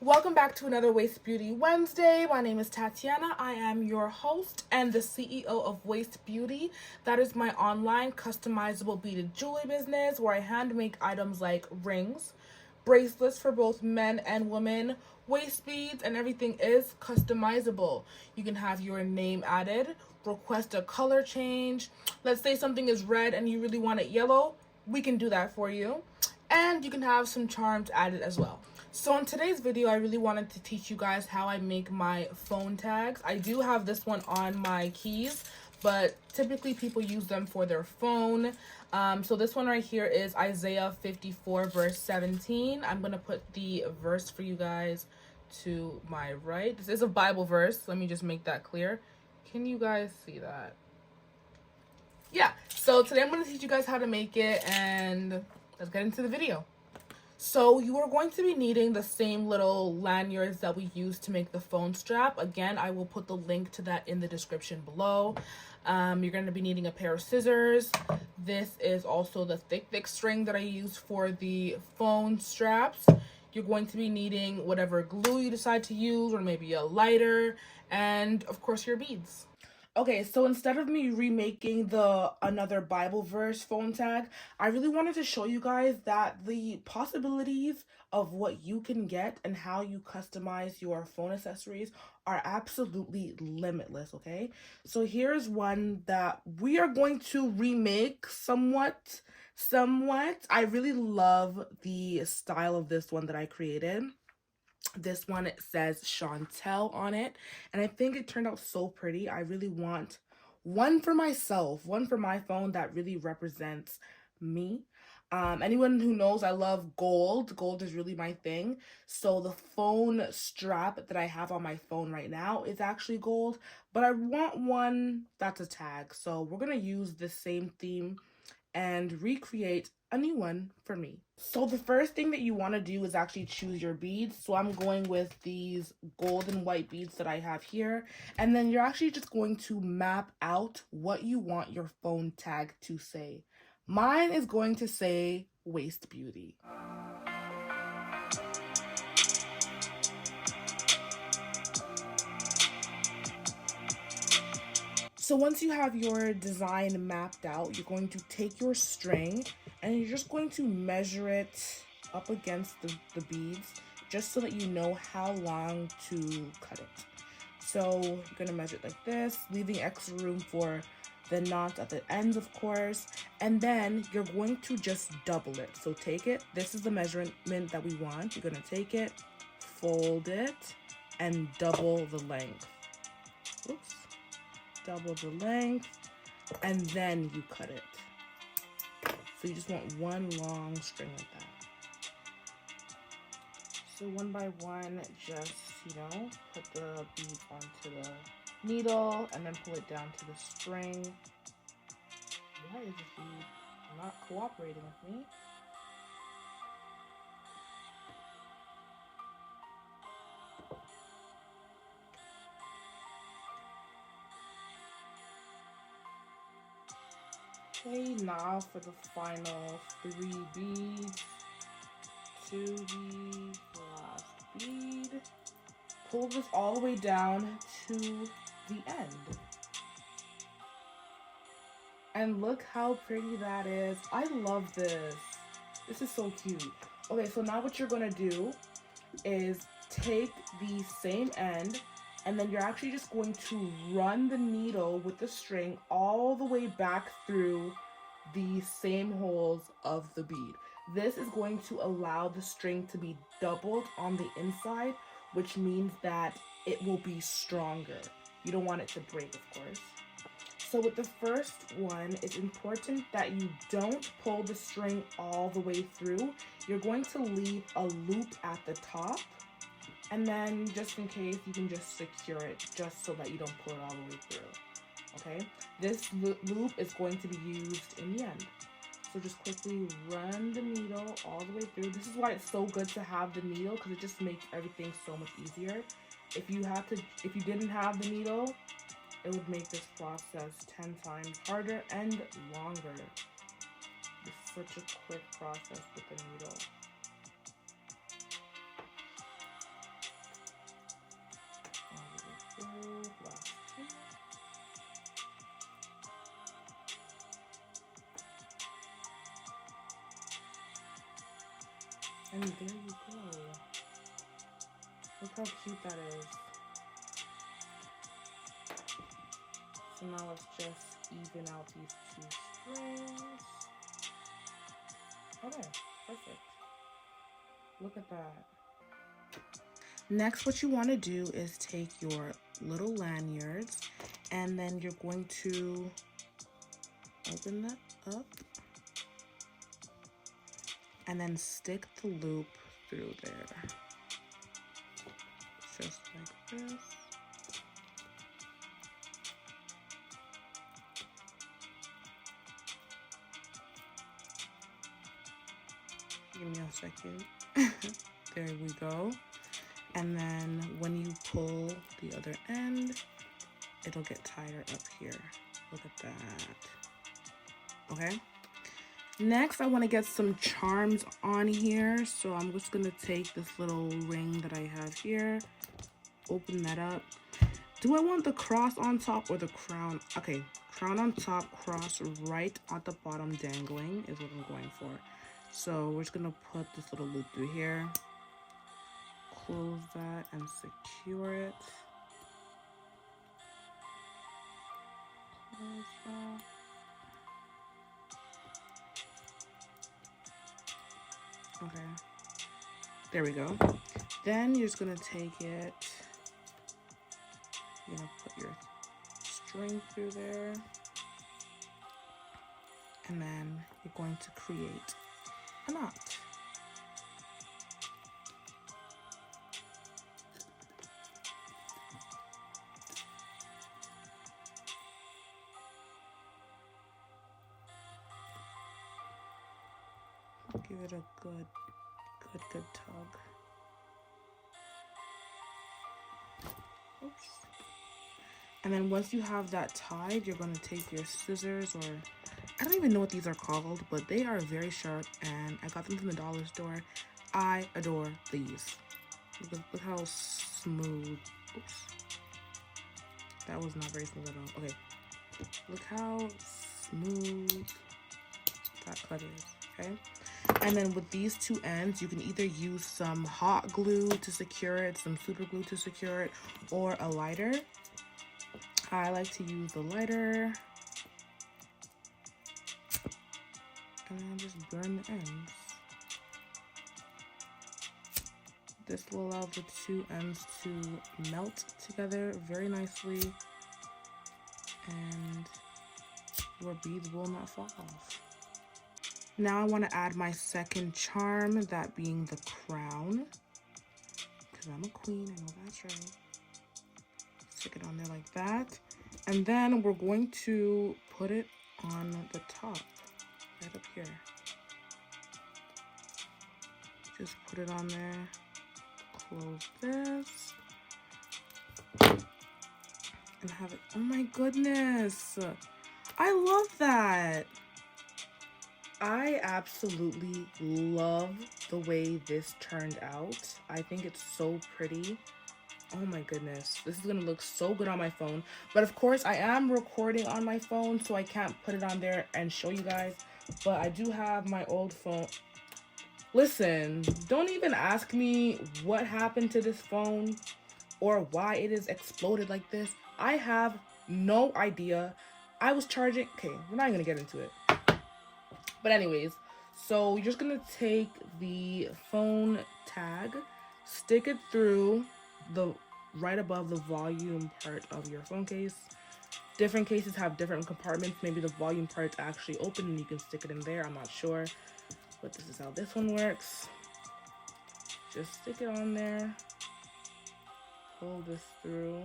Welcome back to another Waist Beauty Wednesday. My name is Tatiana. I am your host and the CEO of Waist Beauty. That is my online customizable beaded jewelry business where I hand make items like rings, bracelets for both men and women, waist beads, and everything is customizable. You can have your name added, request a color change. Let's say something is red and you really want it yellow. We can do that for you. And you can have some charms added as well. So in today's video, I really wanted to teach you guys how I make my phone tags. I do have this one on my keys, but typically people use them for their phone. So this one right here is Isaiah 54 verse 17. I'm going to put the verse for you guys to my right. This is a Bible verse. Let me just make that clear. Can you guys see that? Yeah. So today I'm going to teach you guys how to make it, and let's get into the video. So you are going to be needing the same little lanyards that we used to make the phone strap. Again, I will put the link to that in the description below. You're going to be needing a pair of scissors. This is also the thick string that I use for the phone straps. You're going to be needing whatever glue you decide to use, or maybe a lighter, and of course your beads. Okay, so instead of me remaking the another Bible verse phone tag, I really wanted to show you guys that the possibilities of what you can get and how you customize your phone accessories are absolutely limitless, okay? So here's one that we are going to remake somewhat. I really love the style of this one that I created. This one, it says Chantel on it, and I think it turned out so pretty. I really want one for myself, one for my phone that really represents me. Anyone who knows, I love gold. Gold is really my thing. So the phone strap that I have on my phone right now is actually gold, but I want one that's a tag. So we're gonna use the same theme and recreate a new one for me. So the first thing that you want to do is actually choose your beads. So I'm going with these gold and white beads that I have here. And then you're actually just going to map out what you want your phone tag to say. Mine is going to say Waist Beauty. So once you have your design mapped out, you're going to take your string and you're just going to measure it up against the beads, just so that you know how long to cut it. So you're going to measure it like this, leaving extra room for the knot at the ends, of course, and then you're going to just double it. So take it, this is the measurement that we want. You're going to take it, fold it, and double the length. Oops. Double the length, and then you cut it. So you just want one long string like that. So one by one, just, put the bead onto the needle and then pull it down to the string. Why is this bead not cooperating with me? Okay, now for the final 3 beads. 2 beads, last bead. Pull this all the way down to the end. And look how pretty that is. I love this. This is so cute. Okay, so now what you're gonna do is take the same end, and then you're actually just going to run the needle with the string all the way back through the same holes of the bead. This is going to allow the string to be doubled on the inside, which means that it will be stronger. You don't want it to break, of course. So with the first one, it's important that you don't pull the string all the way through. You're going to leave a loop at the top, and then just in case, you can just secure it just so that you don't pull it all the way through, okay? This loop is going to be used in the end. So just quickly run the needle all the way through. This is why it's so good to have the needle, because it just makes everything so much easier. If you didn't have the needle, it would make this process 10 times harder and longer. It's such a quick process with the needle. And there you go. Look how cute that is. So now let's just even out these two strings. Okay, perfect. Look at that. Next, what you want to do is take your little lanyards and then you're going to open that up and then stick the loop through there. Just like this. Give me a second. There we go. And then when you pull the other end, it'll get tighter up here. Look at that. Okay. Next, I want to get some charms on here. So I'm just going to take this little ring that I have here, open that up. Do I want the cross on top or the crown? Okay, crown on top, cross right at the bottom dangling is what I'm going for. So we're just going to put this little loop through here. Close that and secure it. Close that. Okay, there we go. Then you're just gonna take it, you're gonna put your string through there, and then you're going to create a knot. Give it a good tug. Oops. And then once you have that tied, you're going to take your scissors, or I don't even know what these are called, but they are very sharp and I got them from the dollar store. I adore these. Look how smooth. Oops. That was not very smooth at all. Okay. Look how smooth that cut is. Okay. And then with these two ends, you can either use some hot glue to secure it, some super glue to secure it, or a lighter. I like to use the lighter. And then just burn the ends. This will allow the two ends to melt together very nicely, and your beads will not fall off. Now I want to add my second charm, that being the crown, because I'm a queen, I know that's right. Stick it on there like that. And then we're going to put it on the top, right up here. Just put it on there, close this, and have it. Oh my goodness, I love that. I absolutely love the way this turned out. I think it's so pretty. Oh my goodness, this is gonna look so good on my phone. But of course I am recording on my phone, so I can't put it on there and show you guys, but I do have my old phone. Listen, don't even ask me what happened to this phone or why it is exploded like this. I have no idea. I was charging. Okay, we're not even gonna get into it. But anyways, so you're just gonna take the phone tag, stick it through the right above the volume part of your phone case. Different cases have different compartments. Maybe the volume part's actually open and you can stick it in there. I'm not sure, but this is how this one works. Just stick it on there, pull this through.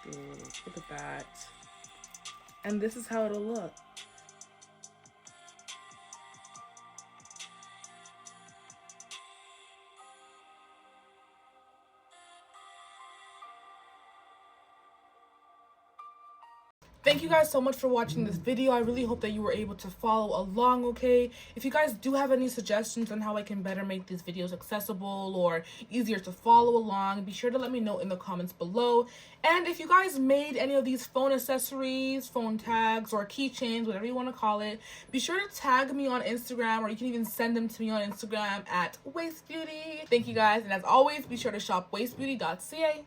Look at that. And this is how it'll look. Thank you guys so much for watching this video. I really hope that you were able to follow along, okay? If you guys do have any suggestions on how I can better make these videos accessible or easier to follow along, be sure to let me know in the comments below. And if you guys made any of these phone accessories, phone tags, or keychains, whatever you want to call it, be sure to tag me on Instagram, or you can even send them to me on Instagram at waistbeauty. Thank you guys, and as always, be sure to shop wastbeauty.ca.